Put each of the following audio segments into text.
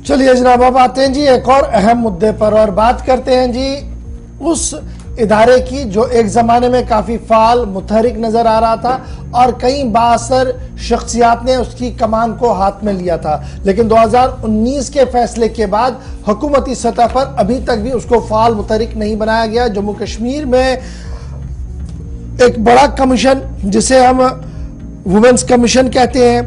चलिए जनाब, अब आते हैं जी एक और अहम मुद्दे पर और बात करते हैं जी उस इदारे की जो एक जमाने में काफी फाल मुतहरिक नजर आ रहा था और कई बाअसर शख्सियात ने उसकी कमान को हाथ में लिया था, लेकिन 2019 के फैसले के बाद हुकूमती सतह पर अभी तक भी उसको फाल मुतहरिक नहीं बनाया गया। जम्मू कश्मीर में एक बड़ा कमीशन जिसे हम वुमेन्स कमीशन कहते हैं,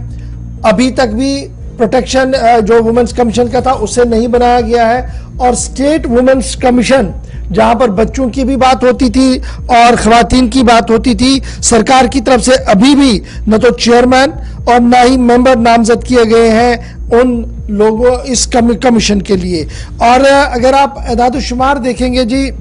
अभी तक भी प्रोटेक्शन जो वुमेन्स कमीशन का था उसे नहीं बनाया गया है। और स्टेट वुमेन्स कमीशन जहां पर बच्चों की भी बात होती थी और खवातीन की बात होती थी, सरकार की तरफ से अभी भी न तो चेयरमैन और न ही मेंबर नामजद किए गए हैं उन लोगों इस कमीशन के लिए। और अगर आप एदाद-ओ-शुमार देखेंगे जी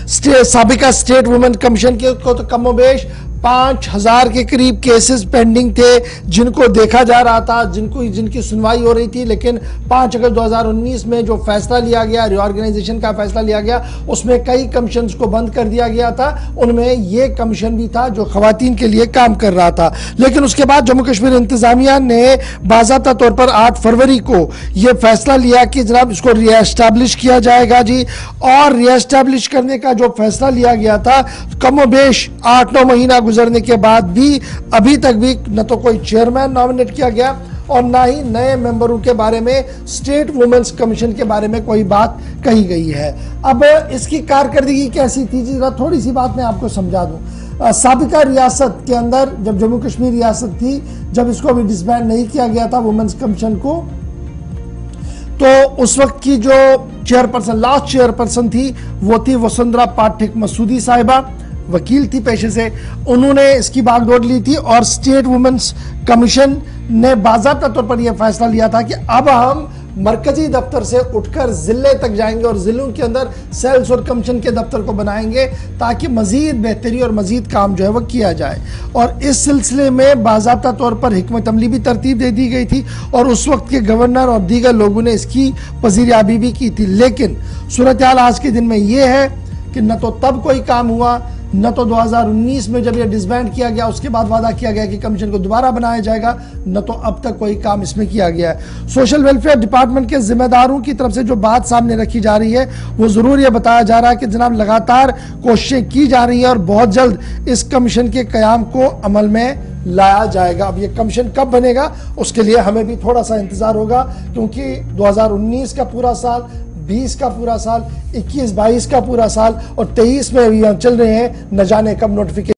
साबिका स्टेट वुमेन कमीशन के को तो कमोबेश 5000 के करीब केसेस पेंडिंग थे जिनको देखा जा रहा था, जिनकी सुनवाई हो रही थी। लेकिन 5 अगस्त 2019 में जो फैसला लिया गया, रिऑर्गेनाइजेशन का फैसला लिया गया, उसमें कई कमीशंस को बंद कर दिया गया था। उनमें ये कमीशन भी था जो खवातीन के लिए काम कर रहा था। लेकिन उसके बाद जम्मू कश्मीर इंतजामिया ने बाज़ाब्ता तौर पर 8 फरवरी को यह फैसला लिया कि जनाब इसको रीएस्टैब्लिश किया जाएगा जी। और रीएस्टैब्लिश करने का जो फैसला लिया गया था, कमोबेश 8-9 महीना गुजरने के बाद भी अभी तक भी न तो कोई चेयरमैन नॉमिनेट किया गया और ना ही नए मेंबरों के बारे में स्टेट वुमेन्स कमीशन के बारे में कोई बात कही गई है। अब इसकी कारकर्दगी कैसी थी जी, थोड़ी सी बात मैं आपको समझा दूं। साबिका रियासत के अंदर जब जम्मू कश्मीर रियासत थी, जब इसको अभी डिसबैंड नहीं किया गया था वुमेन्स कमीशन को, तो उस वक्त की जो चेयरपर्सन, लास्ट चेयरपर्सन थी वो थी वसुंधरा पाठक मसूदी साहिबा, वकील थी पेशे से। उन्होंने इसकी बागडोर ली थी और स्टेट वुमेन्स कमीशन ने बाज़ाब्ता तौर पर यह फैसला लिया था कि अब हम मरकजी दफ्तर से उठकर जिले तक जाएंगे और जिलों के अंदर सेल्स और कमीशन के दफ्तर को बनाएंगे ताकि मजीद बेहतरी और मजीद काम जो है वह किया जाए। और इस सिलसिले में बाज़ाब्ता तौर पर हिकमत अमली भी तरतीब दे दी गई थी और उस वक्त के गवर्नर और दीगर लोगों ने इसकी पजीरियाबी भी की थी। लेकिन सूरत हाल आज के दिन में यह है कि न तो तब कोई काम हुआ, न तो 2019 में जब यह डिसबैंड किया गया उसके बाद वादा किया गया कि कमीशन को दोबारा बनाया जाएगा, न तो अब तक कोई काम इसमें किया गया है। सोशल वेलफेयर डिपार्टमेंट के जिम्मेदारों की तरफ से जो बात सामने रखी जा रही है वो जरूर यह बताया जा रहा है कि जनाब लगातार कोशिशें की जा रही है और बहुत जल्द इस कमीशन के कयाम को अमल में लाया जाएगा। अब ये कमीशन कब बनेगा उसके लिए हमें भी थोड़ा सा इंतजार होगा, क्योंकि 2019 का पूरा साल, 20 का पूरा साल, 21-22 का पूरा साल और 23 में अभी हम चल रहे हैं, न जाने कब नोटिफिकेशन